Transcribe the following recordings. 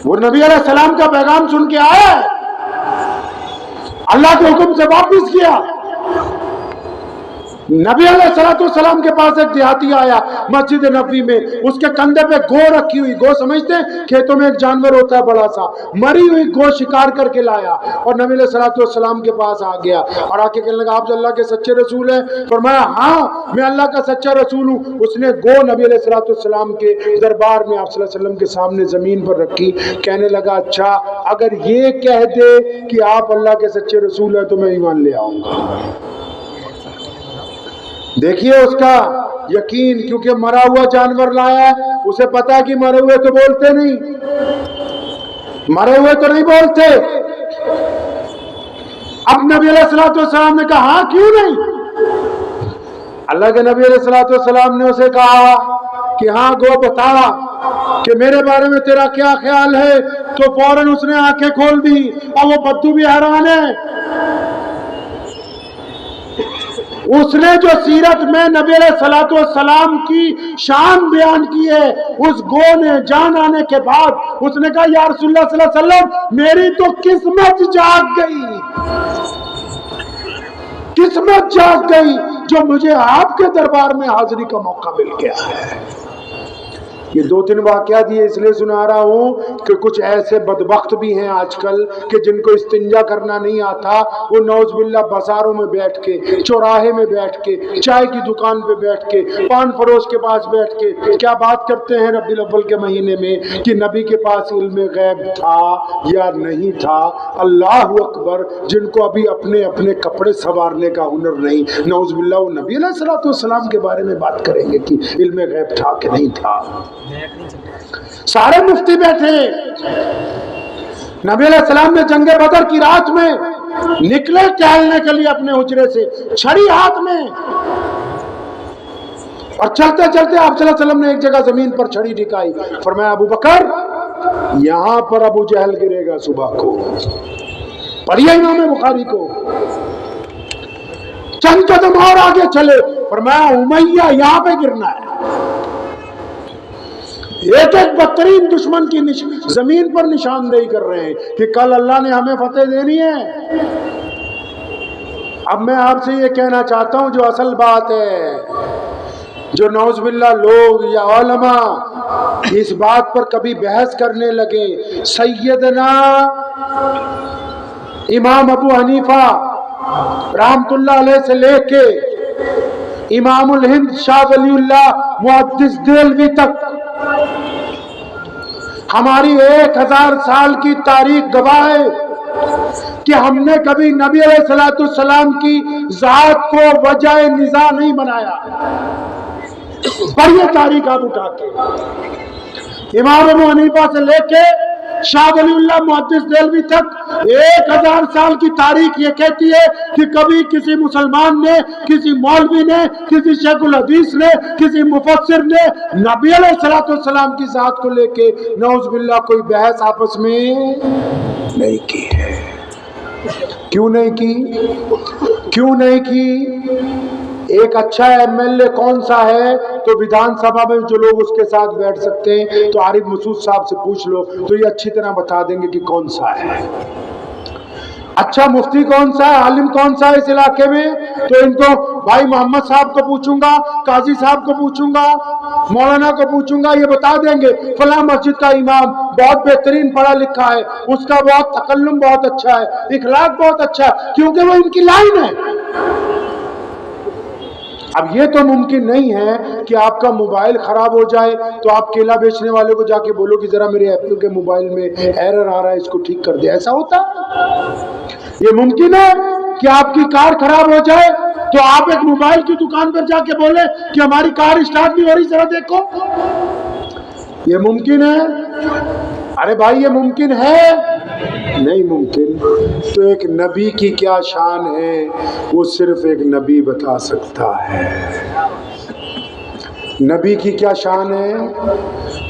वो नबी अलैहिस्सलाम का पैगाम सुन के आया, अल्लाह के हुक्म से वापस किया। नबी अलैहिस्सलाम के पास एक देहाती आया मस्जिद नबी में, उसके कंधे पे गो रखी हुई, गो समझते हैं, खेतों में एक जानवर होता है बड़ा सा, मरी हुई गो शिकार करके लाया और नबी अलैहिस्सलाम के पास आ गया और आके कहने लगा, आप अल्लाह के सच्चे रसूल हैं? फरमाया, हाँ मैं अल्लाह का सच्चा रसूल हूँ। उसने गो नबी अलैहिस्सलाम के दरबार में आप सल्लल्लाहु अलैहि वसल्लम के सामने जमीन पर रखी। कहने लगा, अच्छा अगर ये कह दे कि आप अल्लाह के सच्चे रसूल हैं तो मैं ईमान ले आऊंगा। देखिए उसका यकीन, क्योंकि मरा हुआ जानवर लाया है, उसे पता है कि मरे हुए तो बोलते नहीं, मरे हुए तो नहीं बोलते। अब नबी अलैहिस्सलाम ने कहा, हाँ क्यों नहीं? अल्लाह के नबी अलैहिस्सलाम ने उसे कहा कि हाँ गो बता कि मेरे बारे में तेरा क्या ख्याल है। तो फौरन उसने आंखें खोल दी और वो बद्दू भी हैरान है। उसने जो सीरत में नबी अलैहिस्सलाम की शान बयान की है, उस गो ने जान आने के बाद उसने कहा, या रसूलुल्लाह सल्लल्लाहु अलैहि वसल्लम मेरी तो किस्मत जाग गई, किस्मत जाग गई जो मुझे आपके दरबार में हाजिरी का मौका मिल गया है। ये दो तीन वाकयात ये इसलिए सुना रहा हूँ कि कुछ ऐसे बदबख्त भी हैं आजकल कि जिनको इस्तिंजा करना नहीं आता, वो नौज़बिल्लाह बाजारों में बैठ के, चौराहे में बैठ के, चाय की दुकान पे बैठ के, पान फरोश के पास बैठ के क्या बात करते हैं रबीउल अव्वल के महीने में कि नबी के पास इल्म गैब था या नहीं था। अल्लाह अकबर, जिनको अभी अपने अपने कपड़े संवारने का हुनर नहीं, नौज़बिल्लाह वो नबी अलैहिस्सलाम के बारे में बात करेंगे कि इल्म गैब था कि नहीं था। सारे मुफ्ती बैठे। नबी अलैहिस्सलाम ने जंगे बदर की रात में निकले टहलने के लिए अपने हुजरे से, छड़ी हाथ में, और चलते चलते आप सल्लल्लाहु अलैहि वसल्लम ने एक जगह जमीन पर छड़ी टिकाई। फरमाया, अबू बकर यहां पर अबू जहल गिरेगा सुबह को। पढ़िए इमाम बुखारी को। चंद कदम और आगे चले, फरमाया उमैया यहां पे गिरना है। एक एक बदतरीन दुश्मन की जमीन पर निशानदेही कर रहे हैं कि कल अल्लाह ने हमें फतेह देनी है। अब मैं आपसे ये कहना चाहता हूं, जो असल बात है, जो नौज़बिल्लाह लोग या उलमा इस बात पर कभी बहस करने लगे, सैयदना इमाम अबू हनीफा रहमतुल्लाह अलैह से लेके इमामुल हिंद शाह वलीउल्लाह मुहद्दिस देलवी तक हमारी 1000 साल की तारीख गवाह है कि हमने कभी नबी अलैहिस्सलाम की जात को वजह निज़ा नहीं बनाया। पर ये तारीख आप उठा के इमाम अबू हनीफा से लेके शाह वलीउल्लाह मुहद्दिस देलवी तक 1000 साल की तारीख ये कहती है कि कभी किसी मुसलमान ने, किसी मौलवी ने, किसी शेखुल हदीस ने, किसी मुफस्सिर ने नबी अलैहिस्सलाम की जात को लेके नौज़बिल्लाह कोई बहस आपस में नहीं की है। क्यों नहीं की? क्यों नहीं की? एक अच्छा एमएलए कौन सा है तो विधानसभा में जो लोग उसके साथ बैठ सकते हैं, तो आरिफ मसूद साहब से पूछ लो तो ये अच्छी तरह बता देंगे कि कौन सा है। अच्छा मुफ्ती कौन सा है, आलिम कौन सा है इस इलाके में, तो इनको भाई मोहम्मद साहब को पूछूंगा, काजी साहब को पूछूंगा, मौलाना को पूछूंगा, ये बता देंगे फला मस्जिद का इमाम बहुत बेहतरीन पढ़ा लिखा है, उसका बहुत तकल्लुम बहुत अच्छा है, इखलाक बहुत अच्छा है, क्योंकि वो इनकी लाइन है। अब ये तो मुमकिन नहीं है कि आपका मोबाइल खराब हो जाए तो आप केला बेचने वाले को जाके बोलो कि जरा मेरे एप्पल के मोबाइल में एरर आ रहा है, इसको ठीक कर दे। ऐसा होता? ये मुमकिन है कि आपकी कार खराब हो जाए तो आप एक मोबाइल की दुकान पर जाके बोले कि हमारी कार स्टार्ट नहीं हो रही, जरा देखो? ये मुमकिन है? अरे भाई ये मुमकिन है? नहीं मुमकिन। तो एक नबी की क्या शान है वो सिर्फ एक नबी बता सकता है। नबी की क्या शान है,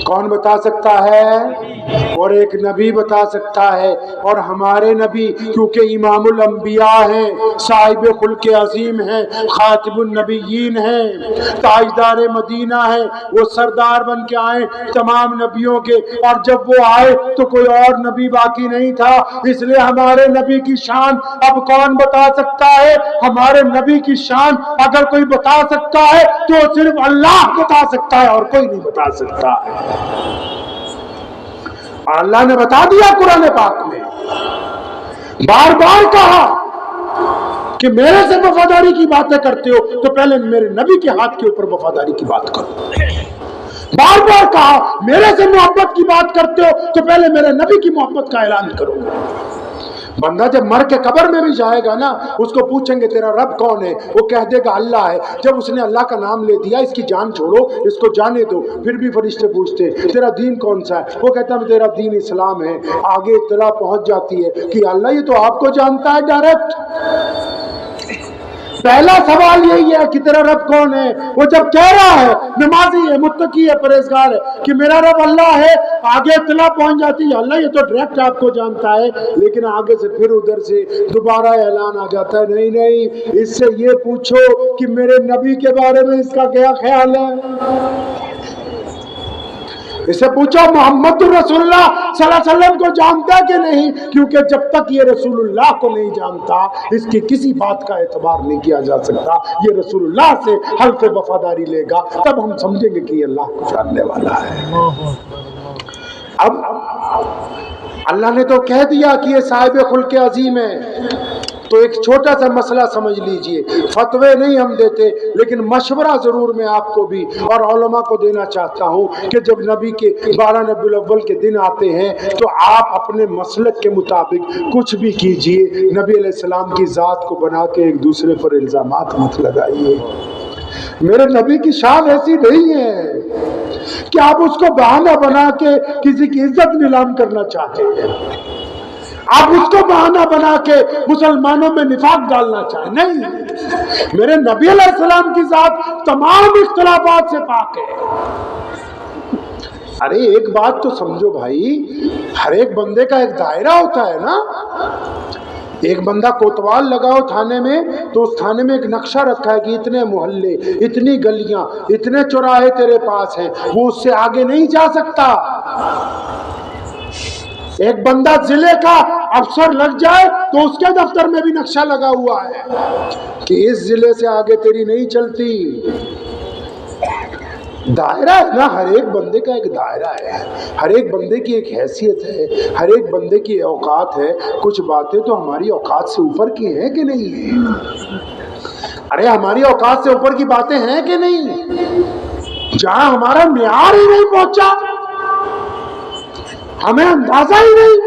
कौन बता सकता है? और एक नबी बता सकता है। और हमारे नबी क्योंकि इमामुल अंबिया हैं, साहिब खुल्क अजीम हैं, खातिबुन नबीयीन हैं, ताजदार मदीना है, वो सरदार बन के आए तमाम नबियों के। और जब वो आए तो कोई और नबी बाकी नहीं था, इसलिए हमारे नबी की शान अब कौन बता सकता है? हमारे नबी की शान अगर कोई बता सकता है तो सिर्फ अल्लाह बता सकता है और कोई नहीं बता सकता है। अल्लाह ने बता दिया कुरान पाक में, बार बार कहा कि मेरे से वफादारी की बातें करते हो तो पहले मेरे नबी के हाथ के ऊपर वफादारी की बात करो। बार बार कहा मेरे से मोहब्बत की बात करते हो तो पहले मेरे नबी की मोहब्बत का ऐलान करो। बंदा जब मर के कब्र में भी जाएगा ना, उसको पूछेंगे तेरा रब कौन है, वो कह देगा अल्लाह है। जब उसने अल्लाह का नाम ले दिया, इसकी जान छोड़ो, इसको जाने दो, फिर भी फरिश्ते पूछते तेरा दीन कौन सा है, वो कहता है तेरा दीन इस्लाम है। आगे इत्तला पहुंच जाती है कि अल्लाह ये तो आपको जानता है डायरेक्ट। पहला सवाल यही है कि तेरा रब कौन है। वो जब कह रहा है नमाजी है, मुत्तकी है, परहेजगार है कि मेरा रब अल्लाह है, आगे इत्तला पहुंच जाती है अल्लाह ये तो डायरेक्ट आपको जानता है। लेकिन आगे से फिर उधर से दोबारा ऐलान आ जाता है, नहीं नहीं, इससे ये पूछो कि मेरे नबी के बारे में इसका क्या ख्याल है। इससे पूछो मोहम्मद रसूलुल्लाह सल्लल्लाहु अलैहि वसल्लम को जानता कि नहीं, क्योंकि जब तक ये रसूलुल्लाह को नहीं जानता इसकी किसी बात का एतबार नहीं किया जा सकता। ये रसूलुल्लाह से हल्फ वफादारी लेगा तब हम समझेंगे कि ये अल्लाह को जानने वाला है। अब अल्लाह ने तो कह दिया कि ये साहिब खुल्क अजीम है, तो एक छोटा सा मसला समझ लीजिए। फतवे नहीं हम देते, लेकिन मशवरा जरूर मैं आपको भी और उलमा को देना चाहता हूँ कि जब नबी के 12 रबीउल अव्वल के दिन आते हैं तो आप अपने मसलक के मुताबिक कुछ भी कीजिए, नबी अलैहिस्सलाम की ज़ात को बना के एक दूसरे पर इल्ज़ामात मत लगाइए। मेरे नबी की शान ऐसी नहीं है कि आप उसको बहाना बना के किसी की इज्जत नीलाम करना चाहते हैं, आप उसको बहाना बना के मुसलमानों में निफाक डालना चाहे। नहीं, मेरे नबी अलैहिस्सलाम की जात तमाम इख्तिलाफात से पाक है। अरे एक बात तो समझो भाई, हर एक बंदे का एक दायरा होता है ना। एक बंदा कोतवाल लगाओ थाने में तो उस थाने में एक नक्शा रखा है कि इतने मोहल्ले, इतनी गलियां, इतने चौराहे तेरे पास हैं, वो उससे आगे नहीं जा सकता। एक बंदा जिले का अफसर लग जाए तो उसके दफ्तर में भी नक्शा लगा हुआ है कि इस जिले से आगे तेरी नहीं चलती। दायरा है ना, हर एक बंदे का एक दायरा है, हर एक बंदे की एक हैसियत है, हर एक बंदे की औकात है। कुछ बातें तो हमारी औकात से ऊपर की हैं कि नहीं है? अरे हमारी औकात से ऊपर की बातें हैं कि नहीं? जहां हमारा मियार ही नहीं पहुंचा, हमें अंदाजा ही नहीं।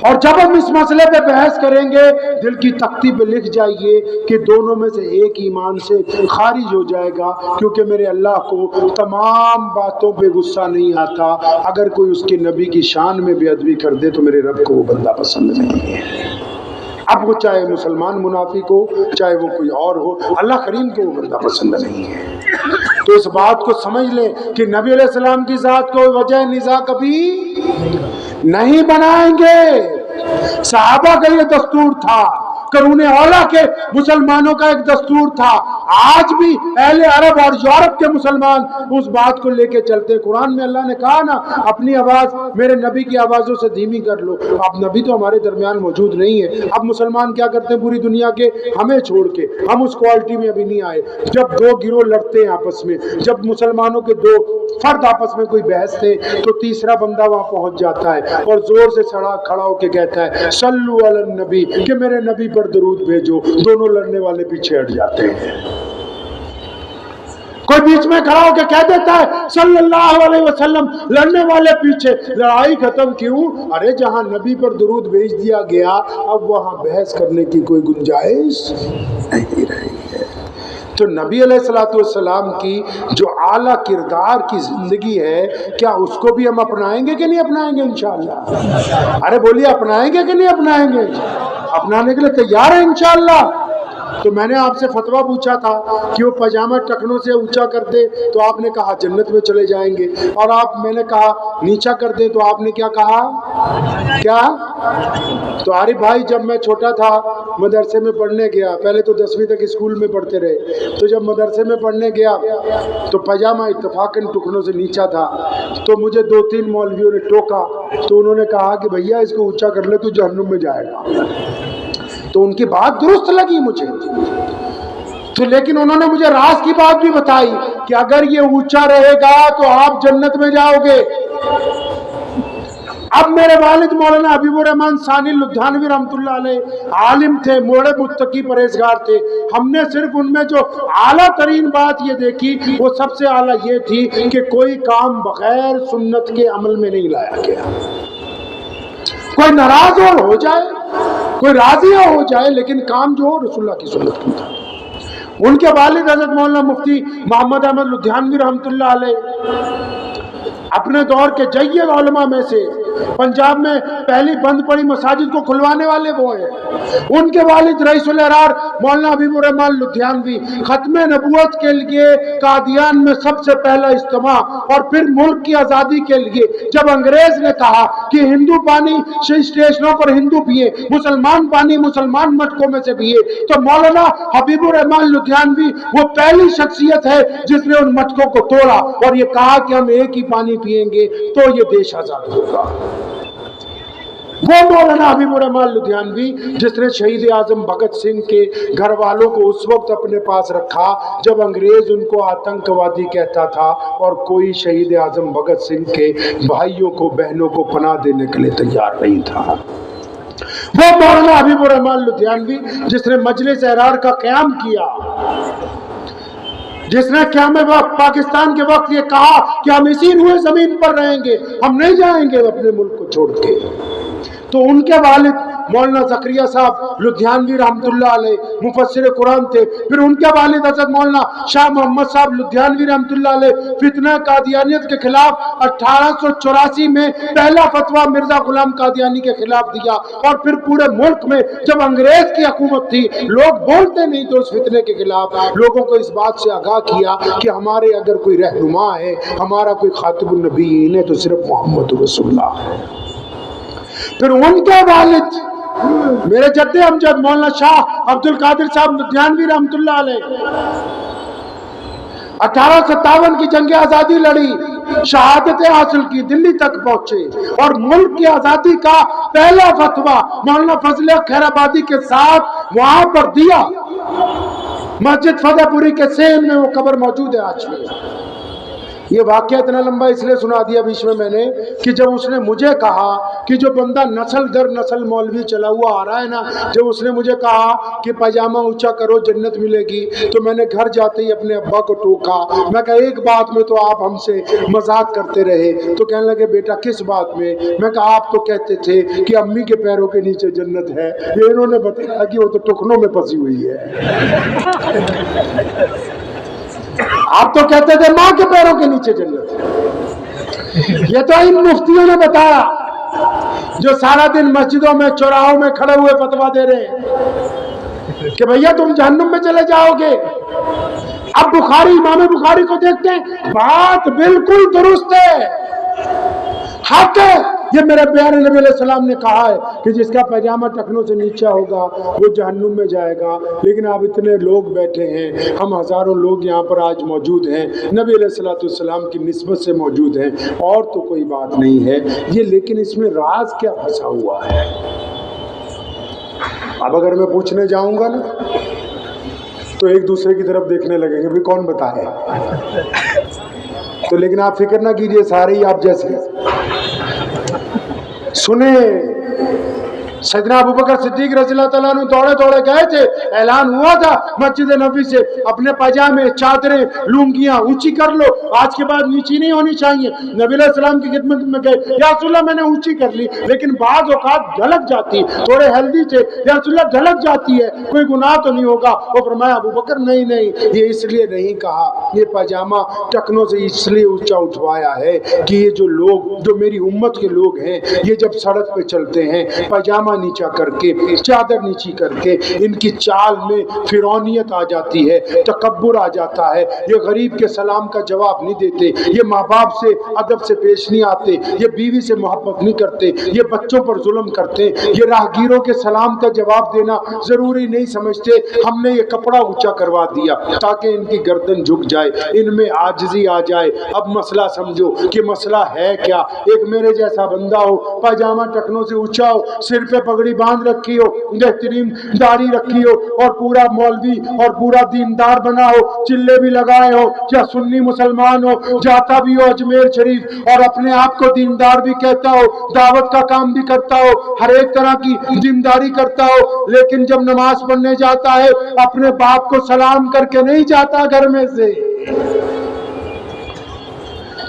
और जब हम इस मसले पे बहस करेंगे, दिल की तख्ती पे लिख जाइए कि दोनों में से एक ईमान से खारिज हो जाएगा, क्योंकि मेरे अल्लाह को तमाम बातों पे गुस्सा नहीं आता। अगर कोई उसके नबी की शान में बेअदबी कर दे तो मेरे रब को वो बंदा पसंद नहीं है। अब वो चाहे मुसलमान मुनाफिक हो, चाहे वो कोई और हो, अल्लाह करीम को वो बंदा पसंद नहीं है। तो इस बात को समझ लें कि नबी अलैहिस्सलाम की जात को वजह निज़ा कभी नहीं बनाएंगे। सहाबा का ये दस्तूर था, करूने औला के मुसलमानों का एक दस्तूर था। आज भी अहले अरब और यूरोप के मुसलमान उस बात को लेके चलते। कुरान में अल्लाह ने कहा ना, अपनी आवाज मेरे नबी की आवाजों से धीमी कर लो। अब नबी तो हमारे दरमियान मौजूद नहीं है। अब मुसलमान क्या करते हैं पूरी दुनिया के, हमें छोड़ के, हम उस क्वालिटी में अभी नहीं आए। जब दो गिरोह लड़ते हैं आपस में, जब मुसलमानों के दो फर्द आपस में कोई बहस थे, तो तीसरा बंदा वहां पहुंच जाता है और जोर से खड़ा होकर कहता है सल्लु अलन नबी, कि मेरे नबी पर दरूद भेजो। दोनों लड़ने वाले पीछे हट जाते हैं। कोई बीच में खड़ा होकर कह देता है सल्लल्लाहु अलैहि वसल्लम, लड़ने वाले पीछे। लड़ाई खत्म क्यों? अरे जहां नबी पर दरूद भेज दिया गया, अब वहां बहस करने की कोई गुंजाइश नहीं रही है। तो नबी अलैहिस्सलाम की जो आला किरदार की जिंदगी है, क्या उसको भी हम अपनाएंगे कि नहीं अपनाएंगे? इंशाअल्लाह। अरे बोलिए, अपनाएंगे कि नहीं अपनाएंगे? अपनाने के लिए तैयार है इंशाअल्लाह। तो मैंने आपसे फतवा पूछा था कि वो पजामा टखनों से ऊंचा कर दे तो आपने कहा जन्नत में चले जाएंगे, और मैंने कहा नीचा कर दे तो आपने क्या कहा? क्या? तो आरिफ भाई, जब मैं छोटा था मदरसे में पढ़ने गया, पहले तो 10वीं तक स्कूल में पढ़ते रहे, तो जब मदरसे में पढ़ने गया तो पजामा इत्तफाकन टुकड़ों से नीचा था। तो मुझे 2-3 मौलवियों ने टोका, तो उन्होंने कहा कि भैया इसको ऊंचा कर ले तो जहन्नुम में जाएगा। तो उनकी बात दुरुस्त लगी मुझे, तो लेकिन उन्होंने मुझे राज की बात भी बताई कि अगर ये ऊंचा रहेगा तो आप जन्नत में जाओगे। अब मेरे वालिद मौलाना हबीबुर रहमान सानी लुधियानवी रहमतुल्लाह अलैह आलिम थे, मोड़े मुत्तकी परहेजगार थे। हमने सिर्फ उनमें जो आला तरीन बात ये देखी, वो सबसे आला ये थी कि कोई काम बगैर सुन्नत के अमल में नहीं लाया गया। कोई नाराज हो जाए, कोई राजी हो जाए, लेकिन काम जो हो रसूलुल्लाह की सुन्नत की था। उनके वालिद हज़रत मौलाना मुफ्ती मोहम्मद अहमद लुधियानवी रहमतुल्लाह अलैह अपने दौर के जय्यद उलमा में से, पंजाब में पहली बंद पड़ी मसाजिद को खुलवाने वाले वो हैं। उनके वालिद रईसुल अहरार मौलाना हबीबुर रहमान लुधियानवी खत्मे नबूवत के लिए कादियान में सबसे पहला इज्तिमा, और फिर मुल्क की आज़ादी के लिए जब अंग्रेज ने कहा कि हिंदू पानी स्टेशनों पर हिंदू पिए, मुसलमान पानी मुसलमान मटकों में से पिए, तो मौलाना हबीबुर रहमान लुधियानवी वो पहली शख्सियत है जिसने उन मटकों को तोड़ा और ये कहा कि हम एक ही पानी पिएंगे तो ये देश आजाद होगा। वो मौलाना हबीबुर रहमान लुधियानवी जिसने शहीद आजम भगत सिंह के घर वालों को उस वक्त अपने पास रखा जब अंग्रेज उनको आतंकवादी कहता था और कोई शहीद आजम भगत सिंह के भाइयों को बहनों को पनाह देने के लिए तैयार नहीं था। वो मौलाना हबीबुर रहमान लुधियानवी जिसने मजलिस एहरार का क़याम किया, जिसने क़याम वक्त पाकिस्तान के वक्त ये कहा कि हम इसी रुए जमीन पर रहेंगे, हम नहीं जाएंगे अपने मुल्क को छोड़ के। तो उनके वालिद मौलाना ज़करिया साहब लुधियानवी रहमतुल्लाह अलैह मुफस्सिर कुरान थे। फिर उनके वालिद हज़रत मौलाना शाह मोहम्मद साहब लुधियानवी रहमतुल्लाह अलैह फितना कादियानियत के खिलाफ 1884 में पहला फतवा मिर्जा गुलाम कादियानी के खिलाफ दिया, और फिर पूरे मुल्क में जब अंग्रेज की हुकूमत थी लोग बोलते नहीं थे उस फितने के खिलाफ, लोगों को इस बात से आगाह किया कि हमारे अगर कोई रहनुमा है, हमारा कोई खातिबुन नबीयीन है तो सिर्फ मोहम्मद रसूलुल्लाह है। फिर उनके वालिद मेरे जद्दे अमजद मौलाना शाह अब्दुल कादिर साहब लुधियानवी रहमतुल्लाह अलैह 1857 की जंग आजादी लड़ी, शहादतें हासिल की, दिल्ली तक पहुंचे और मुल्क की आजादी का पहला फतवा मौलाना फजल खैराबादी के साथ वहां पर दिया। मस्जिद फतेहपुरी के सेन में वो कब्र मौजूद है आज भी। ये वाकया इतना लंबा इसलिए सुना दिया बीच में मैंने कि जब उसने मुझे कहा कि जो बंदा नस्ल दर नस्ल मौलवी चला हुआ आ रहा है ना, जब उसने मुझे कहा कि पजामा ऊंचा करो जन्नत मिलेगी, तो मैंने घर जाते ही अपने अब्बा को टोका। मैं कहा एक बात में तो आप हमसे मजाक करते रहे। तो कहने लगे बेटा किस बात में? मैं कहा आप तो कहते थे कि अम्मी के पैरों के नीचे जन्नत है, ये इन्होंने बताया कि वो तो टुकनों में फंसी हुई है। आप तो कहते थे माँ के पैरों के नीचे जन्नत है। ये तो इन मुफ्तियों ने बताया जो सारा दिन मस्जिदों में चौराहों में खड़े हुए फतवा दे रहे हैं कि भैया तुम जहन्नुम में चले जाओगे। अब बुखारी इमाम बुखारी को देखते हैं, बात बिल्कुल दुरुस्त है, हक है। ये मेरे प्यारे नबी अलैहि सलाम ने कहा है कि जिसका पैजामा टखनों से नीचा होगा वो जहन्नुम में जाएगा। लेकिन अब इतने लोग बैठे हैं, हम हज़ारों लोग यहाँ पर आज मौजूद हैं, नबी अलैहि सलाम की निस्बत से मौजूद हैं, और तो कोई बात नहीं है ये। लेकिन इसमें राज क्या फंसा हुआ है? अब अगर मैं पूछने जाऊँगा ना तो एक दूसरे की तरफ देखने लगेंगे, भाई कौन बताए। तो लेकिन आप फिक्र ना कीजिए, सारे ही आप जैसे सुने। सैयदना अबू बकर सिद्दीक रज़ियल्लाहु ताला अन्हु दौड़े दौड़े गए थे, ऐलान हुआ था मस्जिद नबी से अपने पजामे चादरें लुंगियां ऊंची कर लो, आज के बाद नीची नहीं होनी चाहिए। नबी अलैहि सलाम की खिदमत में गए, या रसूलल्लाह मैंने ऊंची कर ली लेकिन बाज़ औक़ात ढलक जाती, थोड़े हेल्दी थे, या रसूलल्लाह ढलक जाती है, कोई गुनाह तो नहीं होगा? वो फरमाया अबू बकर नहीं नहीं, ये इसलिए नहीं कहा, ये पजामा टखनों से इसलिए ऊंचा उठवाया है कि ये जो लोग, जो मेरी उम्मत के लोग हैं, ये जब सड़क पे चलते हैं पजामा पजामा नीचा करके, चादर नीची करके, इनकी चाल में फिरौनियत आ जाती है, तकब्बुर आ जाता है। ये गरीब के सलाम का जवाब नहीं देते, ये माँ बाप से अदब से पेश नहीं आते, ये बीवी से मोहब्बत नहीं करते, ये बच्चों पर जुल्म करते, ये राहगीरों के सलाम का जवाब देना जरूरी नहीं समझते। हमने ये कपड़ा ऊंचा करवा दिया ताकि इनकी गर्दन झुक जाए, इनमें आजिज़ी आ जाए। अब मसला समझो कि मसला है क्या। एक मेरे जैसा बंदा हो, पायजामा टखनों से ऊंचा हो, सिर पे पगड़ी बांध रखी हो, बेहतरीन दाढ़ी रखी हो और पूरा मौलवी और पूरा दीनदार बना हो, चिल्ले भी लगाए हो, या सुन्नी मुसलमान हो, जाता भी हो अजमेर शरीफ और अपने आप को दीनदार भी कहता हो, दावत का काम भी करता हो, हर एक तरह की जिम्मेदारी करता हो, लेकिन जब नमाज पढ़ने जाता है अपने बाप को सलाम करके नहीं जाता घर में से।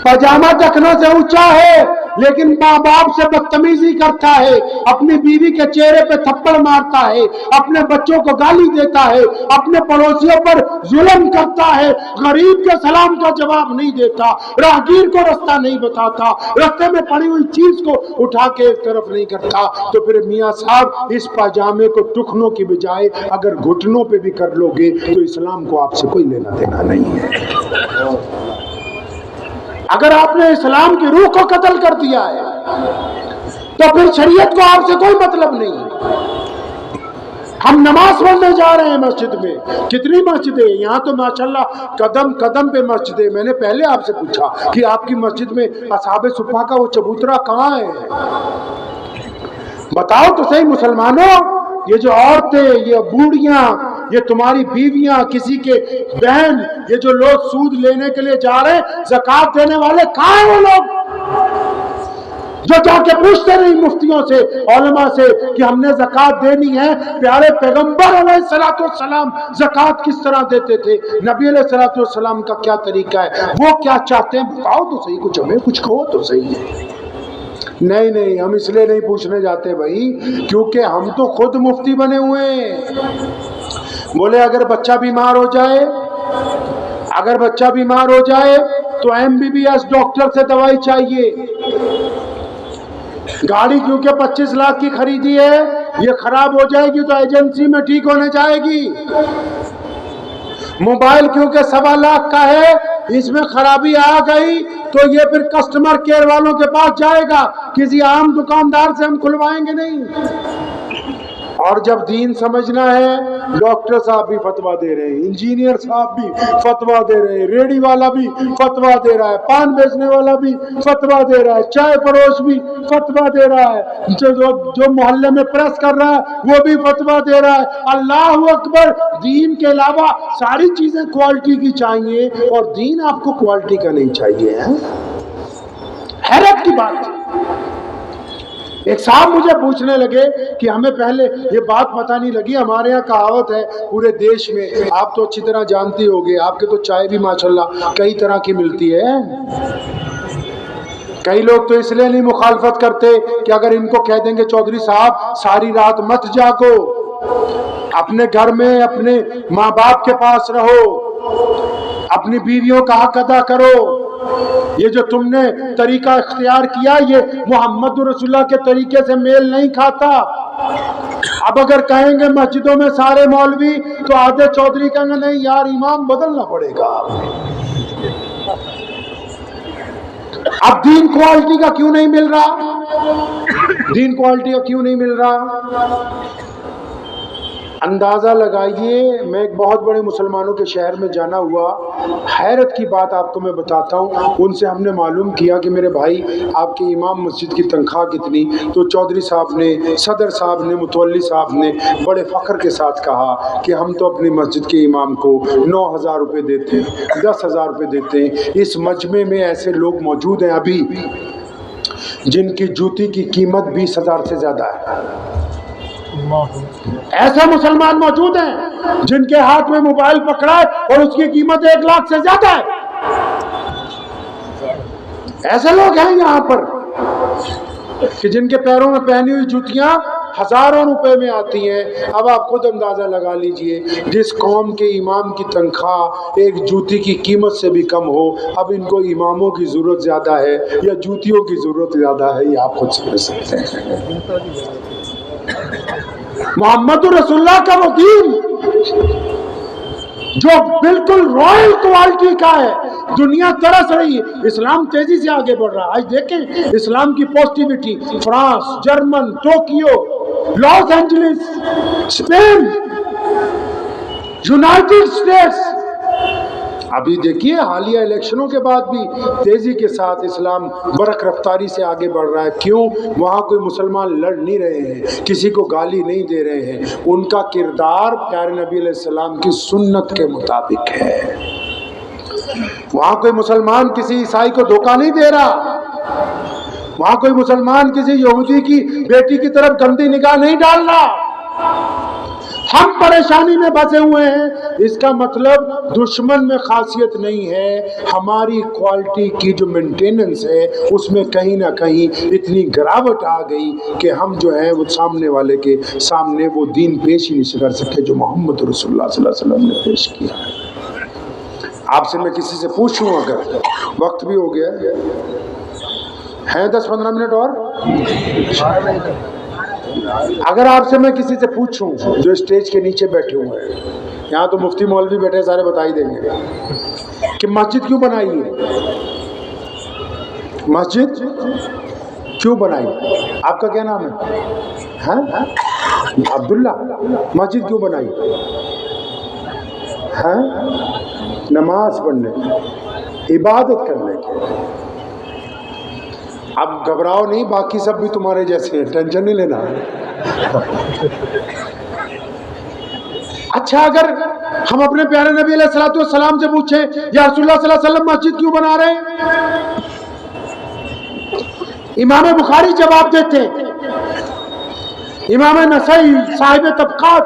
पजामा टखनों से ऊंचा है लेकिन माँ बाप से बदतमीजी करता है, अपनी बीवी के चेहरे पे थप्पड़ मारता है, अपने बच्चों को गाली देता है, अपने पड़ोसियों पर जुल्म करता है, गरीब के सलाम का जवाब नहीं देता, राहगीर को रास्ता नहीं बताता, रास्ते में पड़ी हुई चीज को उठा के एक तरफ नहीं करता। तो फिर मियाँ साहब इस पाजामे को टुकनों की बजाय अगर घुटनों पे भी कर लोगे तो इस्लाम को आपसे कोई लेना देना नहीं है। अगर आपने इस्लाम की रूह को कत्ल कर दिया है तो फिर शरीयत को आपसे कोई मतलब नहीं। हम नमाज पढ़ने जा रहे हैं मस्जिद में, कितनी मस्जिदें यहाँ तो माशाल्लाह कदम कदम पे मस्जिदें। मैंने पहले आपसे पूछा कि आपकी मस्जिद में असहाबे सुफ़ा का वो चबूतरा कहाँ है, बताओ तो सही मुसलमानों। ये जो औरतें, ये बूढ़ियां, ये तुम्हारी बीवियां, किसी के बहन, ये जो लोग सूद लेने के लिए जा रहे हैं, ज़कात देने वाले कहाँ हैं वो लोग जो जाके पूछते नहीं मुफ्तियों से, उलमा से कि हमने ज़कात देनी है। प्यारे पैगंबर अलैहिस्सलाम ज़कात किस तरह देते थे, नबी अलैहिस्सलाम का क्या तरीका है, वो क्या चाहते हैं, बताओ तो सही, कुछ हमें कुछ कहो तो सही। नहीं नहीं, हम इसलिए नहीं पूछने जाते भाई क्योंकि हम तो खुद मुफ्ती बने हुए हैं। बोले अगर बच्चा बीमार हो जाए, अगर बच्चा बीमार हो जाए तो MBBS डॉक्टर से दवाई चाहिए। गाड़ी क्योंकि 25 लाख की खरीदी है, ये खराब हो जाएगी तो एजेंसी में ठीक होने जाएगी। मोबाइल क्योंकि 1.25 लाख का है, इसमें खराबी आ गई तो ये फिर कस्टमर केयर वालों के पास जाएगा, किसी आम दुकानदार से हम खुलवाएंगे नहीं। और जब दीन समझना है, डॉक्टर साहब भी फतवा दे रहे हैं, इंजीनियर साहब भी फतवा दे रहे हैं, रेडी वाला भी फतवा दे रहा है, पान बेचने वाला भी फतवा दे रहा है, चाय परोस भी फतवा दे रहा है, जो मोहल्ले में प्रेस कर रहा है वो भी फतवा दे रहा है। अल्लाह अकबर। दीन के अलावा सारी चीजें क्वालिटी की चाहिए और दीन आपको क्वालिटी का नहीं चाहिए है। हैरत की बात। एक साहब मुझे पूछने लगे कि हमें पहले ये बात पता नहीं लगी, हमारे यहाँ कहावत है पूरे देश में, आप तो अच्छी तरह जानती होंगे, आपके तो चाय भी माशाल्लाह कई तरह की मिलती है। कई लोग तो इसलिए नहीं मुखालफत करते कि अगर इनको कह देंगे चौधरी साहब सारी रात मत जागो, अपने घर में अपने माँ बाप के पास रहो, अपनी बीवियों का हक अदा करो, ये जो तुमने तरीका इख्तियार किया ये मोहम्मद रसूलुल्लाह के तरीके से मेल नहीं खाता। अब अगर कहेंगे मस्जिदों में सारे मौलवी तो आधे चौधरी कहेंगे नहीं यार इमाम बदलना पड़ेगा। अब दीन क्वालिटी का क्यों नहीं मिल रहा, दीन क्वालिटी का क्यों नहीं मिल रहा? अंदाज़ा लगाइए। मैं एक बहुत बड़े मुसलमानों के शहर में जाना हुआ, हैरत की बात आपको मैं बताता हूँ। उनसे हमने मालूम किया कि मेरे भाई आपके इमाम मस्जिद की तनख्वाह कितनी, तो चौधरी साहब ने, सदर साहब ने, मुतवल्ली साहब ने बड़े फ़ख्र के साथ कहा कि हम तो अपनी मस्जिद के इमाम को 9,000 रुपये देते हैं, 10,000 रुपये देते हैं। इस मजमे में ऐसे लोग मौजूद हैं अभी जिनकी जूती की कीमत 20,000 से ज़्यादा है। ऐसे मुसलमान मौजूद हैं जिनके हाथ में मोबाइल पकड़ा है और उसकी कीमत 1 लाख से ज्यादा है। ऐसे लोग हैं यहाँ पर कि जिनके पैरों में पहनी हुई जूतियां हजारों रुपए में आती हैं। अब आप खुद अंदाजा लगा लीजिए, जिस कौम के इमाम की तनख्वाह एक जूती की कीमत से भी कम हो, अब इनको इमामों की जरूरत ज्यादा है या जूतियों की जरूरत ज्यादा है, ये आप खुद समझ सकते हैं। मोहम्मद रसूलुल्लाह का वो दीन जो बिल्कुल रॉयल क्वालिटी का है, दुनिया तरस रही है। इस्लाम तेजी से आगे बढ़ रहा है। आज देखें इस्लाम की positivity, France, German, Tokyo, Los Angeles, Spain, United states. अभी देखिए हालिया इलेक्शनों के बाद भी तेजी के साथ इस्लाम बरक रफ्तारी से आगे बढ़ रहा है। क्यों? वहाँ कोई मुसलमान लड़ नहीं रहे हैं, किसी को गाली नहीं दे रहे हैं, उनका किरदार प्यारे नबी अलैहिस्सलाम की सुन्नत के मुताबिक है। वहाँ कोई मुसलमान किसी ईसाई को धोखा नहीं दे रहा, वहाँ कोई मुसलमान किसी यहूदी की बेटी की तरफ गंदी निगाह नहीं डाल रहा। हम परेशानी में फंसे हुए हैं, इसका मतलब दुश्मन में खासियत नहीं है, हमारी क्वालिटी की जो मेंटेनेंस है उसमें कहीं ना कहीं इतनी गिरावट आ गई कि हम जो है वो सामने वाले के सामने वो दीन पेश ही नहीं कर सके जो मोहम्मद रसूलुल्लाह सल्लल्लाहु अलैहि वसल्लम ने पेश किया है। आपसे मैं किसी से पूछूं, अगर वक्त भी हो गया है 10-15 मिनट और, अगर आपसे मैं किसी से पूछूं जो स्टेज के नीचे बैठे हुए हैं, यहाँ तो मुफ्ती मौलवी बैठे सारे बता ही देंगे कि मस्जिद क्यों बनाई है, मस्जिद क्यों बनाई? आपका क्या नाम है? अब्दुल्ला। मस्जिद क्यों बनाई है? नमाज पढ़ने, इबादत करने के। अब घबराओ नहीं, बाकी सब भी तुम्हारे जैसे हैं, टेंशन नहीं लेना। अच्छा, अगर हम अपने प्यारे नबी अलैहिस्सलाम से पूछे या रसूलुल्लाह सल्लल्लाहु अलैहि वसल्लम मस्जिद क्यों बना रहे हैं, इमाम बुखारी जवाब देते, इमाम नसई साहिब तबकात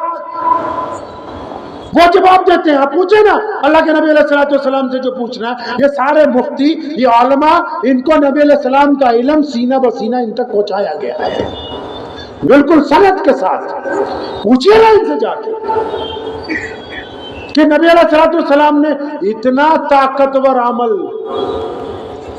वो जवाब देते हैं। आप पूछे ना अल्लाह के नबी अलैहिस्सलाम से जो पूछना है, ये सारे मुफ्ती, ये उलमा, इनको नबी अलैहिस्सलाम का इल्म सीना बसीना इन तक पहुंचाया गया है, बिल्कुल सनद के साथ। पूछिए ना इनसे जाके कि नबी अलैहिस्सलाम ने इतना ताकतवर अमल,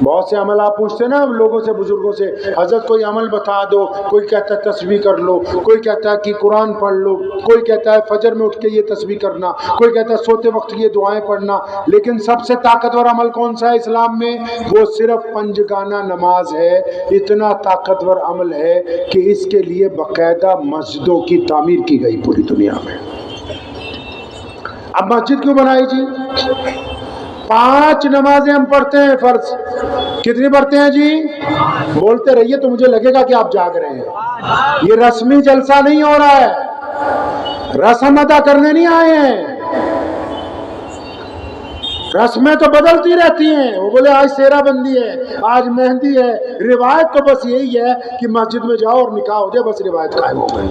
बहुत से अमल आप पूछते ना लोगों से, बुजुर्गों से, हजरत कोई अमल बता दो, कोई कहता है तस्बीह कर लो, कोई कहता है कि कुरान पढ़ लो, कोई कहता है फजर में उठ के ये तस्बीह करना, कोई कहता है सोते वक्त ये दुआएं पढ़ना, लेकिन सबसे ताकतवर अमल कौन सा है इस्लाम में? वो सिर्फ पंजगाना नमाज है। इतना ताकतवर अमल है कि इसके लिए बाकायदा मस्जिदों की तामीर की गई पूरी दुनिया में। अब मस्जिद क्यों बनाई जी? 5 नमाजें हम पढ़ते हैं फर्ज। कितनी पढ़ते हैं जी? बोलते रहिए तो मुझे लगेगा कि आप जाग रहे हैं। ये रस्मी जलसा नहीं हो रहा है, रस्म अदा करने नहीं आए हैं। रस्में तो बदलती रहती हैं। वो बोले आज सेराबंदी है, आज मेहंदी है, रिवायत तो बस यही है कि मस्जिद में जाओ और निकाह हो जाए, बस रिवायत कायम हो गई।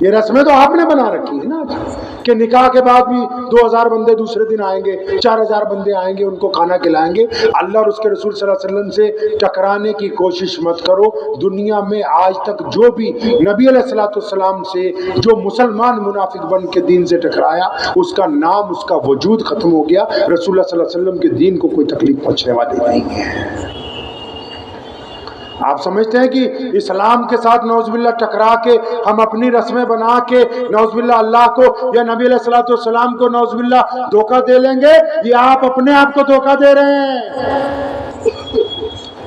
ये रस्में तो आपने बना रखी है ना कि निकाह के बाद भी 2000 बंदे दूसरे दिन आएंगे, 4000 बंदे आएंगे, उनको खाना खिलाएंगे। अल्लाह और उसके रसूल सल्लल्लाहु अलैहि वसल्लम से टकराने की कोशिश मत करो। दुनिया में आज तक जो भी नबी अलैहिस्सलाम से जो मुसलमान मुनाफिक बन के दीन से टकराया, उसका नाम, उसका वजूद खत्म हो गया। रसूलुल्लाह सल्लल्लाहु अलैहि वसल्लम के दीन को कोई तकलीफ पहुंचने वाली नहीं है। आप समझते हैं कि इस्लाम के साथ नौज़ुबिल्लाह टकरा के हम अपनी रस्में बना के नौज़ुबिल्लाह अल्लाह को या नबी अलैहिस्सलाम को नौज़ुबिल्लाह धोखा दे लेंगे? ये आप अपने आप को धोखा दे रहे हैं,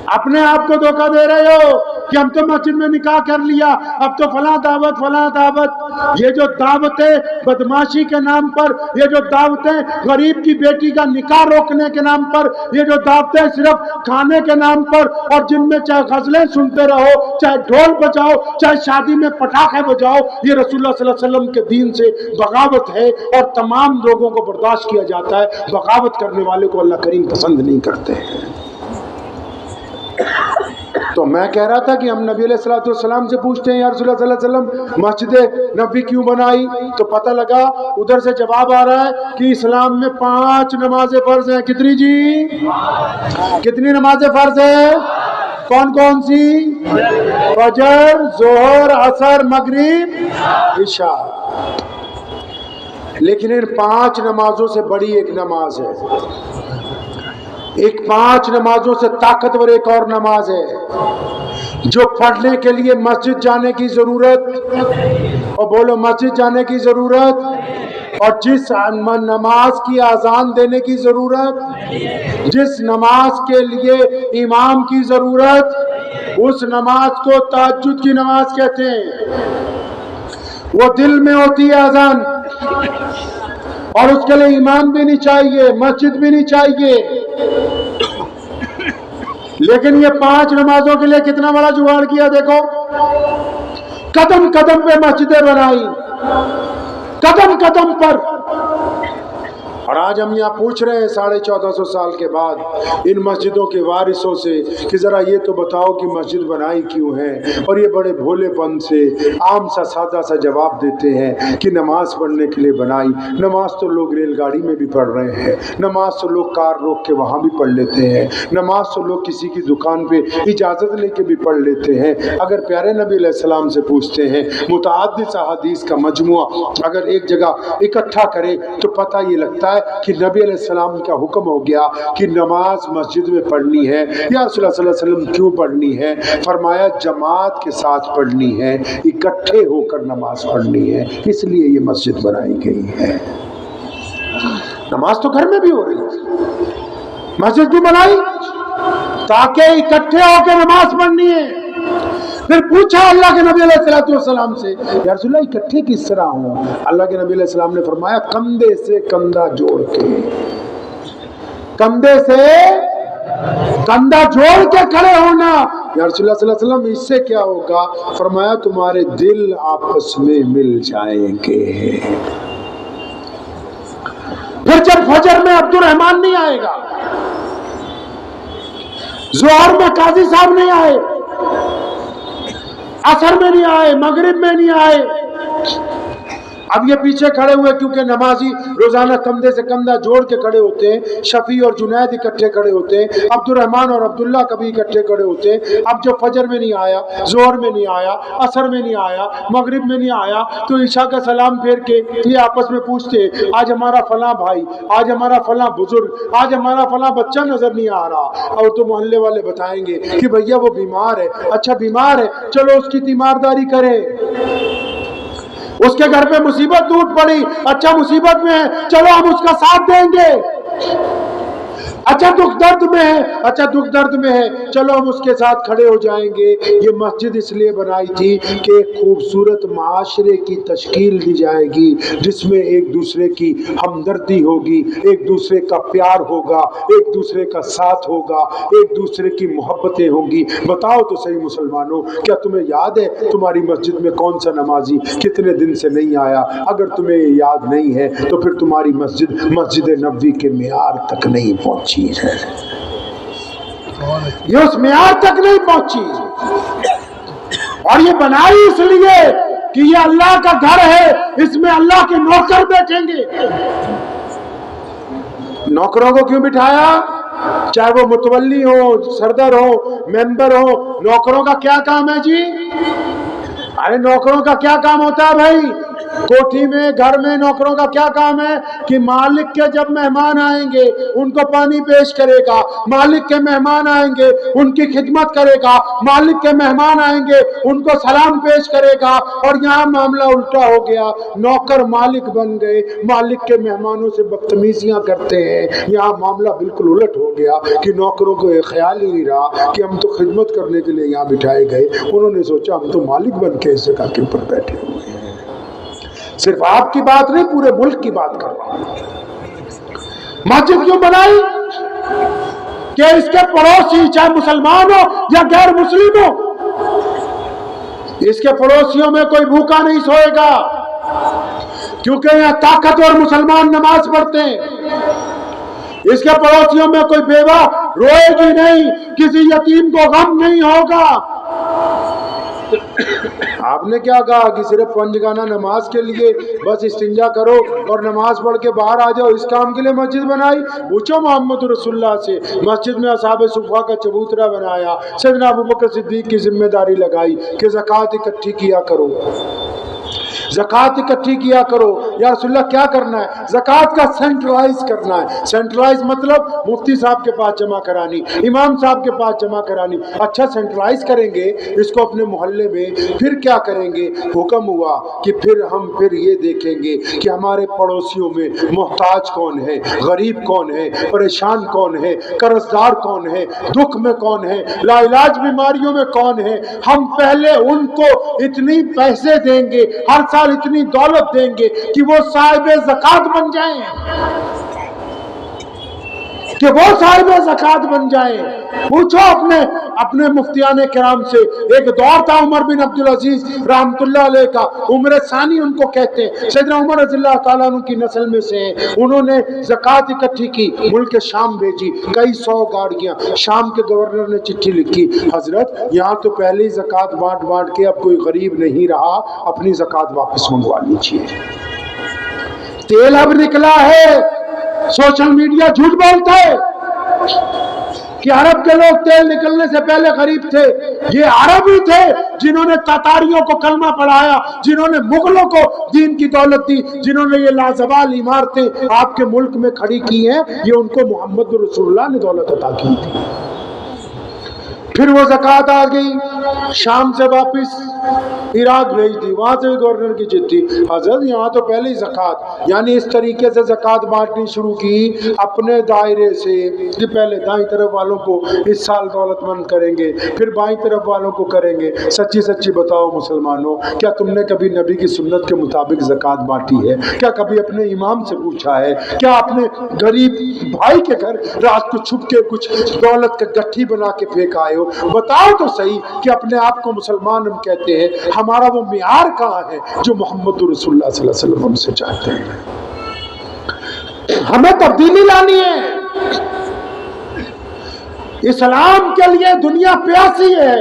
अपने आप को धोखा दे रहे हो कि हम तो मस्जिद में निकाह कर लिया, अब तो फला दावत। ये जो दावतें बदमाशी के नाम पर, ये जो दावतें गरीब की बेटी का निकाह रोकने के नाम पर, ये जो दावतें सिर्फ खाने के नाम पर, और जिनमें चाहे गजलें सुनते रहो, चाहे ढोल बजाओ, चाहे शादी में पटाखे बजाओ, ये रसूलुल्लाह सल्लल्लाहु अलैहि वसल्लम के दीन से बगावत है और तमाम लोगों को बर्दाश्त किया जाता है। बगावत करने वाले को अल्लाह करीम पसंद नहीं करते हैं। तो मैं कह रहा था कि हम नबी अलैहिस्सलाम से पूछते हैं या रसूलुल्लाह सल्लल्लाहु अलैहि वसल्लम मस्जिद नबी क्यों बनाई, तो पता लगा उधर से जवाब आ रहा है कि इस्लाम में 5 नमाजें फर्ज हैं। कितनी जी? कितनी नमाजें फर्ज है? कौन कौन सी? फजर, जोहर, असर, मगरिब, इशा। लेकिन इन 5 नमाजों से बड़ी एक नमाज है, एक 5 नमाजों से ताकतवर एक और नमाज है जो पढ़ने के लिए मस्जिद जाने की जरूरत, और बोलो मस्जिद जाने की जरूरत, और जिस नमाज की आजान देने की जरूरत, जिस नमाज के लिए इमाम की जरूरत, उस नमाज को तहज्जुद की नमाज कहते हैं। वो दिल में होती है अजान, और उसके लिए इमाम भी नहीं चाहिए, मस्जिद भी नहीं चाहिए। लेकिन ये 5 नमाजों के लिए कितना बड़ा जुगाड़ किया देखो, कदम कदम पे मस्जिदें बनाई, कदम कदम पर। और आज हम यहाँ पूछ रहे हैं 1450 साल के बाद इन मस्जिदों के वारिसों से कि जरा ये तो बताओ कि मस्जिद बनाई क्यों है। और ये बड़े भोलेपन से आम सा सादा सा जवाब देते हैं कि नमाज पढ़ने के लिए बनाई। नमाज तो लोग रेलगाड़ी में भी पढ़ रहे हैं, नमाज तो लोग कार रोक के वहाँ भी पढ़ लेते हैं, नमाज तो लोग किसी की दुकान पे इजाज़त लेके भी पढ़ लेते हैं। अगर प्यारे नबी अलैहिस्सलाम से पूछते हैं, मुतअद्दिद अहादीस का मजमुआ अगर एक जगह इकट्ठा करे तो पता ये लगता है कि नबी अलैहिस्सलाम का हुक्म हो गया कि नमाज मस्जिद में पढ़नी है। या रसूलुल्लाह सल्लल्लाहु अलैहि वसल्लम क्यों पढ़नी है? फरमाया जमात के साथ पढ़नी है, इकट्ठे होकर नमाज पढ़नी है, इसलिए ये मस्जिद बनाई गई है। नमाज तो घर में भी हो रही है, मस्जिद भी बनाई ताकि इकट्ठे होकर नमाज पढ़नी है। फिर पूछा अल्लाह के नबी अलैहिस्सलाम से, या रसूलल्लाह इकट्ठे किस तरह हो? अल्लाह के नबी अलैहिस्सलाम ने फरमाया कंधे से कंधा जोड़ के, कंधे से कंधा जोड़ के खड़े होना। या रसूलल्लाह सल्लल्लाहु अलैहि वसल्लम इससे क्या होगा? फरमाया तुम्हारे दिल आपस में मिल जाएंगे। फिर जब फजर में अब्दुल रहमान नहीं आएगा, जोहर में काजी साहब नहीं आए, असर में नहीं आए, मगरिब में नहीं आए, अब ये पीछे खड़े हुए क्योंकि नमाजी रोजाना कंधे से कंधा जोड़ के खड़े होते हैं। शफी और जुनैद इकट्ठे खड़े होते हैं, अब्दुल रहमान और अब्दुल्ला कभी इकट्ठे खड़े होते हैं। अब जब फजर में नहीं आया, जोहर में नहीं आया, असर में नहीं आया, मगरिब में नहीं आया, तो ईशा का सलाम फेर के ये आपस में पूछते हैं, आज हमारा फला भाई, आज हमारा फला बुजुर्ग, आज हमारा फला बच्चा नजर नहीं आ रहा। और तो मोहल्ले वाले बताएंगे कि भैया वो बीमार है। अच्छा बीमार है, चलो उसकी तीमारदारी करें। उसके घर पे मुसीबत टूट पड़ी, अच्छा मुसीबत में है, चलो हम उसका साथ देंगे। अच्छा दुख दर्द में है, अच्छा दुख दर्द में है, चलो हम उसके साथ खड़े हो जाएंगे। ये मस्जिद इसलिए बनाई थी कि खूबसूरत माशरे की तश्कील दी जाएगी जिसमें एक दूसरे की हमदर्दी होगी, एक दूसरे का प्यार होगा, एक दूसरे का साथ होगा, एक दूसरे की मोहब्बतें होंगी। बताओ तो सही मुसलमानों, क्या तुम्हें याद है तुम्हारी मस्जिद में कौन सा नमाजी कितने दिन से नहीं आया? अगर तुम्हें याद नहीं है तो फिर तुम्हारी मस्जिद मस्जिद नबवी के मेयार तक नहीं पहुंची है, ये उस मेयार तक नहीं पहुंची। और ये बनाई इसलिए कि ये अल्लाह का घर है, इसमें अल्लाह के नौकर बैठेंगे। नौकरों को क्यों बिठाया? चाहे वो मुतवल्ली हो, सरदार हो, मेंबर हो, नौकरों का क्या काम है जी? अरे नौकरों का क्या काम होता है भाई? कोठी में, घर में नौकरों का क्या काम है कि मालिक के जब मेहमान आएंगे उनको पानी पेश करेगा, मालिक के मेहमान आएंगे उनकी खिदमत करेगा, मालिक के मेहमान आएंगे उनको सलाम पेश करेगा। और यहाँ मामला उल्टा हो गया, नौकर मालिक बन गए, मालिक के मेहमानों से बदतमीजियां करते हैं। यहाँ मामला बिल्कुल उलट हो गया कि नौकरों को ये ख्याल ही नहीं रहा कि हम तो खिदमत करने के लिए यहाँ बिठाए गए, उन्होंने सोचा हम तो मालिक बन के इस जगह के ऊपर बैठे हुए हैं। सिर्फ आपकी बात नहीं, पूरे मुल्क की बात कर रहा हूं। मस्जिद क्यों बनाई? कि इसके पड़ोसी चाहे मुसलमान हो या गैर मुस्लिम हो, इसके पड़ोसियों में कोई भूखा नहीं सोएगा, क्योंकि यहाँ ताकतवर मुसलमान नमाज पढ़ते हैं। इसके पड़ोसियों में कोई बेवा रोएगी नहीं, किसी यतीम को गम नहीं होगा। आपने क्या कहा कि सिर्फ पंजगाना नमाज के लिए बस इस्तिंजा करो और नमाज पढ़ के बाहर आ जाओ, इस काम के लिए मस्जिद बनाई? पूछो मोहम्मद रसूलुल्लाह से। मस्जिद में असहाब सुफ़ा का चबूतरा बनाया, सैयदना अबू बकर सिद्दीक की जिम्मेदारी लगाई कि ज़कात इकट्ठी किया करो, ज़कात इकट्ठी किया करो। या रसूलल्लाह क्या करना है? ज़कात का सेंट्रलाइज करना है। सेंट्रलाइज मतलब मुफ्ती साहब के पास जमा करानी, इमाम साहब के पास जमा करानी। अच्छा, सेंट्रलाइज करेंगे इसको अपने मोहल्ले में, फिर क्या करेंगे? हुक्म हुआ कि फिर ये देखेंगे कि हमारे पड़ोसियों में मोहताज कौन है, गरीब कौन है, परेशान कौन है, कर्जदार कौन है, दुख में कौन है, लाइलाज बीमारियों में कौन है। हम पहले उनको इतनी पैसे देंगे, हर साल इतनी दौलत देंगे कि वो साहिब ज़कात बन जाएं, कि वो साहिब ज़कात बन जाए। पूछो अपने मुफ्तियाने किराम से। एक दौर था उमर बिन अब्दुल अजीज रहमतुल्लाह अलैह का, उम्र सानी उनको कहते हैं। सैयदना उमर रज़ियल्लाहु ताला अन्हु की नस्ल में से हैं। उन्होंने ज़कात इकट्ठी की, मुल्क शाम भेजी, कई 100 गाड़ियां। शाम के गवर्नर ने चिट्ठी लिखी, हजरत यहाँ तो पहले ही ज़कात बांट के अब कोई गरीब नहीं रहा, अपनी ज़कात वापस मंगवा लीजिए। तेल अब निकला है, सोशल मीडिया झूठ बोलता है कि अरब के लोग तेल निकलने से पहले गरीब थे। ये अरब ही थे जिन्होंने तातारियों को कलमा पढ़ाया, जिन्होंने मुगलों को दीन की दौलत दी, जिन्होंने ये लाजवाल इमारतें आपके मुल्क में खड़ी की हैं, ये उनको मोहम्मद रसूलुल्लाह ने दौलत अता की थी। फिर वो ज़कात आ गई, शाम से वापस इराक भेज दी, वहां से भी गवर्नर की चिट्ठी, हजरत यहाँ तो पहले ही ज़कात। यानी इस तरीके से ज़कात बांटनी शुरू की अपने दायरे से कि पहले दाईं तरफ वालों को इस साल दौलतमंद करेंगे, फिर बाईं तरफ वालों को करेंगे। सच्ची सच्ची बताओ मुसलमानों, क्या तुमने कभी नबी की सुन्नत के मुताबिक ज़कात बांटी है? क्या कभी अपने इमाम से पूछा है? क्या अपने गरीब भाई के घर रात को छुप के कुछ दौलत का गट्ठी बना के फेंक आए हो? बताओ तो सही कि अपने आप को मुसलमान हम कहते हैं, हमारा वो मियार कहाँ है जो मोहम्मद रसूलुल्लाह सल्लल्लाहु अलैहि वसल्लम हमसे चाहते हैं? हमें तब्दीली लानी है। इस्लाम के लिए दुनिया प्यासी है।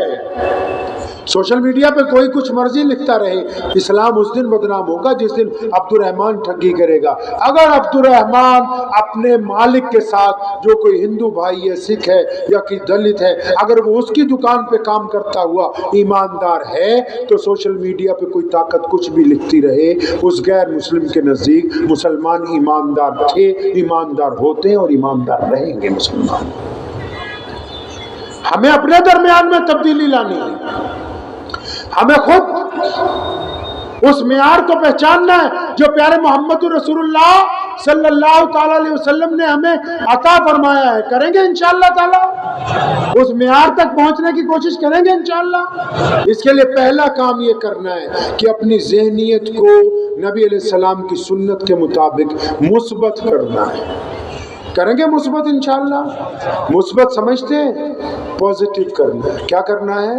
सोशल मीडिया पे कोई कुछ मर्जी लिखता रहे, इस्लाम उस दिन बदनाम होगा जिस दिन अब्दुर्रहमान ठगी करेगा। अगर अब्दुर्रहमान अपने मालिक के साथ, जो कोई हिंदू भाई है, सिख है या कि दलित है, अगर वो उसकी दुकान पे काम करता हुआ ईमानदार है, तो सोशल मीडिया पे कोई ताकत कुछ भी लिखती रहे, उस गैर मुस्लिम के नज़दीक मुसलमान ईमानदार थे, ईमानदार होते हैं और ईमानदार रहेंगे मुसलमान। हमें अपने दरमियान में तब्दीली लानी है। हमें खुद उस मियार को पहचानना है जो प्यारे मोहम्मद रसूलुल्लाह सल्लल्लाहु ताला अलैहि वसल्लम ने हमें अता फरमाया है। करेंगे इंशाअल्लाह ताला, उस मियार तक पहुंचने की कोशिश करेंगे इंशाअल्लाह। इसके लिए पहला काम ये करना है कि अपनी ज़हनियत को नबी अलैहिस्सलाम की सुन्नत के मुताबिक मुस्बत करना है। करेंगे मुस्बत इंशाअल्लाह। मुस्बत समझते हैं, पॉजिटिव करना है। क्या करना है?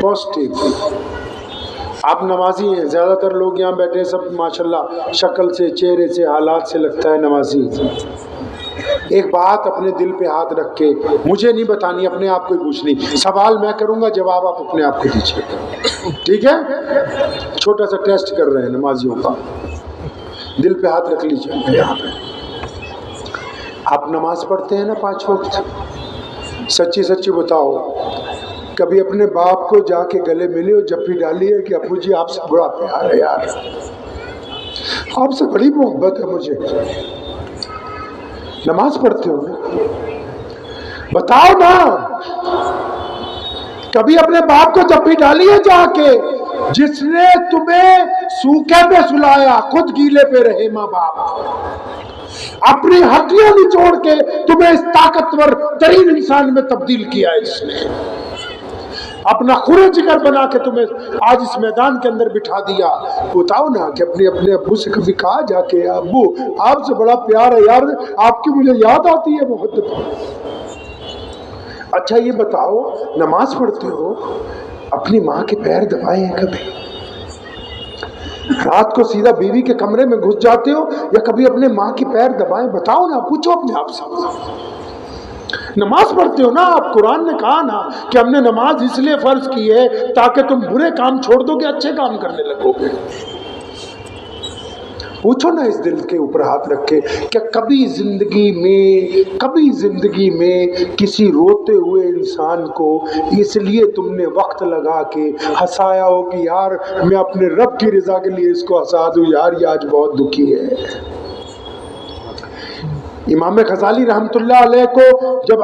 पॉजिटिव। आप नमाजी हैं, ज़्यादातर लोग यहाँ बैठे सब माशाल्लाह शक्ल से, चेहरे से, हालात से लगता है नमाजी। एक बात अपने दिल पे हाथ रख के, मुझे नहीं बतानी, अपने आप को ही पूछनी, सवाल मैं करूँगा, जवाब आप अपने आप को दीजिए, ठीक है? छोटा सा टेस्ट कर रहे हैं नमाजियों का। दिल पे हाथ रख लीजिए। यहाँ पे आप नमाज पढ़ते हैं ना 5 वक्त? सच्ची सच्ची बताओ, कभी अपने बाप को जाके गले मिले और जप्पी डाली है कि अब्बू जी आपसे बड़ा प्यार है यार, आपसे बड़ी मोहब्बत है मुझे? नमाज पढ़ते हो? बताओ ना, कभी अपने बाप को जप्पी डाली है जाके, जिसने तुम्हें सूखे पे सुलाया, खुद गीले पे रहे माँ बाप, अपनी हड्डियां निचोड़ के तुम्हें इस ताकतवर तरीन इंसान में तब्दील किया है इसने, अपना खुरे जिगर बना के तुम्हें आज इस मैदान के अंदर बिठा दिया। बताओ ना कि अपने अब्बू से कभी कहा जाके, अब्बू आपसे बड़ा प्यार है यार, आपकी मुझे याद आती है बहुत। अच्छा ये बताओ, नमाज पढ़ते हो, अपनी माँ के पैर दबाए हैं कभी? रात को सीधा बीवी के कमरे में घुस जाते हो या कभी अपने माँ के पैर दबाए? बताओ ना, पूछो अपने आप से। नमाज पढ़ते हो ना आप? कुरान ने कहा ना कि हमने नमाज इसलिए फर्ज की है ताकि तुम बुरे काम छोड़ दोगे, अच्छे काम करने लगोगे। पूछो ना इस दिल के ऊपर हाथ रख के, क्या कभी जिंदगी में किसी रोते हुए इंसान को इसलिए तुमने वक्त लगा के हंसाया हो कि यार मैं अपने रब की रजा के लिए इसको हंसा दूं, यार ये आज बहुत दुखी है। इमाम गजाली रहमतुल्लाह अलैह को जब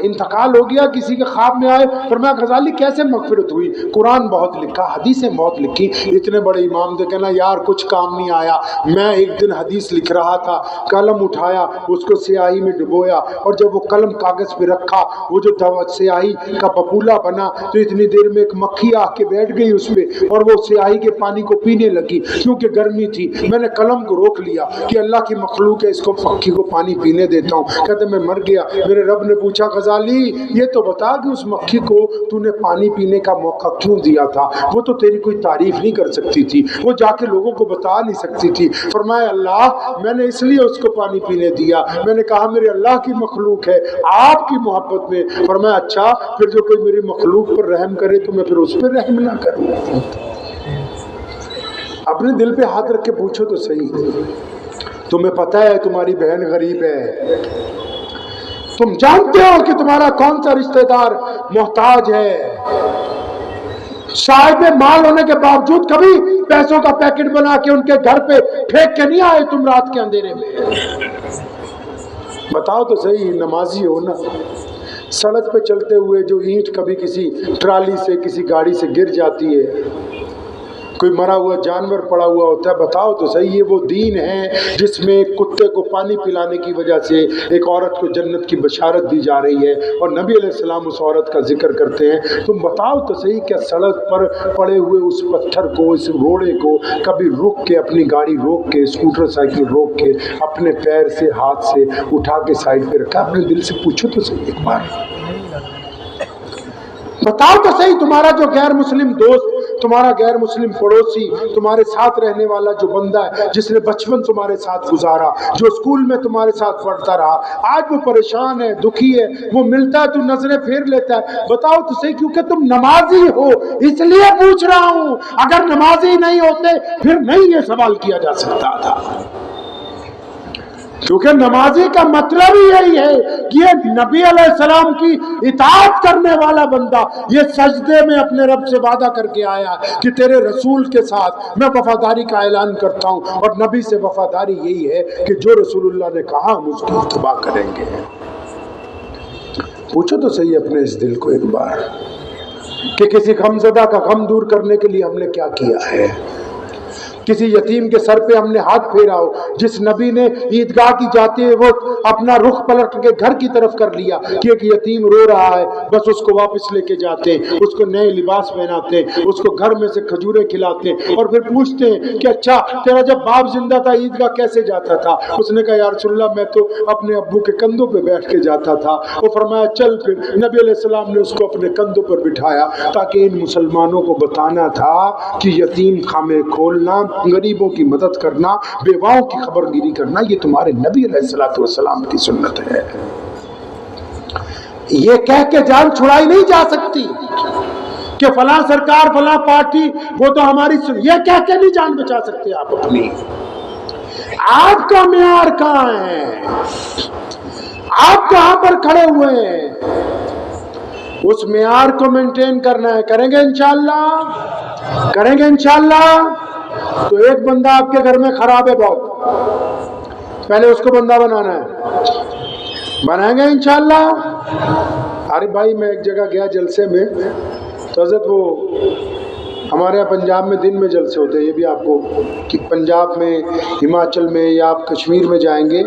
इंतकाल हो गया, किसी के ख्वाब में आए, फरमाया गजाली कैसे मगफिरत हुई? कुरान बहुत लिखा, हदीसें बहुत लिखी। इतने बड़े इमाम थे, कहना यार कुछ काम नहीं आया। मैं एक दिन हदीस लिख रहा था, कलम उठाया, उसको स्याही में डुबोया, और जब वो कलम कागज़ पे रखा, वो जो स्याही का बबूला बना, तो इतनी देर में एक मक्खी आके बैठ गई उस पर, और वो स्याही के पानी को पीने लगी, क्योंकि गर्मी थी। मैंने कलम को रोक लिया कि अल्लाह की मखलूक है, इसको मक्खी को पानी पीने देता हूँ। कहते मैं मर गया। मेरे रब ने पूछा गजाली ये तो बता कि उस मक्खी को तूने पानी पीने का मौका क्यों दिया था? वो तो तेरी कोई तारीफ नहीं कर सकती थी, वो जाके लोगों को बता नहीं सकती थी। फरमाया अल्लाह मैंने इसलिए उसको पानी पीने दिया, मैंने कहा मेरे अल्लाह की मखलूक है आपकी मोहब्बत में। फरमाया अच्छा, फिर जो कोई मेरी मखलूक पर रहम करे तो मैं फिर उस पर रहम ना करूँ? अपने दिल पे हाथ रख के पूछो तो सही। तुम्हें पता है तुम्हारी बहन गरीब है, तुम जानते हो कि तुम्हारा कौन सा रिश्तेदार मोहताज है, साहिब माल होने के बावजूद कभी पैसों का पैकेट बना के उनके घर पे फेंक के नहीं आए तुम रात के अंधेरे में? बताओ तो सही। नमाजी हो ना, सड़क पे चलते हुए जो ईंट कभी किसी ट्राली से किसी गाड़ी से गिर जाती है, कोई मरा हुआ जानवर पड़ा हुआ होता है, बताओ तो सही। ये वो दीन है जिसमें कुत्ते को पानी पिलाने की वजह से एक औरत को जन्नत की बशारत दी जा रही है, और नबी अलैहिस्सलाम उस औरत का जिक्र करते हैं। तुम बताओ तो सही, क्या सड़क पर पड़े हुए उस पत्थर को, इस रोड़े को कभी रुक के, अपनी गाड़ी रोक के, स्कूटर साइकिल रोक के, अपने पैर से हाथ से उठा के साइड पे रखा? अपने दिल से पूछो तो सही एक बार। बताओ तो सही, तुम्हारा जो गैर मुस्लिम दोस्त, तुम्हारा गैर मुस्लिम पड़ोसी, तुम्हारे साथ रहने वाला जो बंदा है, जिसने बचपन तुम्हारे साथ गुजारा, जो स्कूल में तुम्हारे साथ पढ़ता रहा, आज वो परेशान है, दुखी है, वो मिलता है तो नजरें फेर लेता है। बताओ तो सही, क्योंकि तुम नमाजी हो इसलिए पूछ रहा हूं। अगर नमाजी नहीं होते फिर नहीं ये सवाल किया जा सकता था, क्योंकि नमाजी का मतलब ही यही है कि ये नबी अलैहिस्सलाम की इताअत करने वाला बंदा ये सजदे में अपने रब से वादा करके आया कि तेरे रसूल के साथ मैं वफादारी का ऐलान करता हूं, और नबी से वफादारी यही है कि जो रसूलुल्लाह ने कहा हम उसकी इत्तिबा करेंगे। पूछो तो सही अपने इस दिल को एक बार कि किसी गमज़दा का गम दूर करने के लिए हमने क्या किया है, किसी यतीम के सर पे हमने हाथ फेरा हो। जिस नबी ने ईदगाह की जाते हुए वो अपना रुख पलट के घर की तरफ कर लिया कि एक यतीम रो रहा है, बस उसको वापस लेके जाते हैं, उसको नए लिबास पहनाते हैं, उसको घर में से खजूरें खिलाते हैं, और फिर पूछते हैं कि अच्छा तेरा जब बाप जिंदा था ईदगाह कैसे जाता था? उसने कहा या रसूलल्लाह मैं तो अपने अब्बू के कंधों पे बैठ के जाता था। वो फरमाया चल, फिर नबी अलैहिस्सलाम ने उसको अपने कंधों पर बिठाया ताकि इन मुसलमानों को बताना था कि यतीम खामे खोलना, गरीबों की मदद करना, बेवाओं की खबरगिरी करना, ये तुम्हारे नबी अलैहिस्सलातु वस्सलाम की सुन्नत है। ये कह के जान छुड़ाई नहीं जा सकती कि फलां सरकार फलां पार्टी वो तो हमारी, ये कह के नहीं जान बचा सकते आप अपनी। आपका मेयार कहां है? आप कहां पर खड़े हुए हैं? उस मेयार को मेंटेन करना है। करेंगे इंशाअल्लाह, करेंगे इंशाअल्लाह। तो एक बंदा आपके घर में खराब है बहुत, पहले उसको बंदा बनाना है, बनाएंगे इंशाअल्लाह। अरे भाई मैं एक जगह गया जलसे में, तो हज़रत वो हमारे यहाँ पंजाब में दिन में जलसे होते हैं, ये भी आपको कि पंजाब में, हिमाचल में या आप कश्मीर में जाएंगे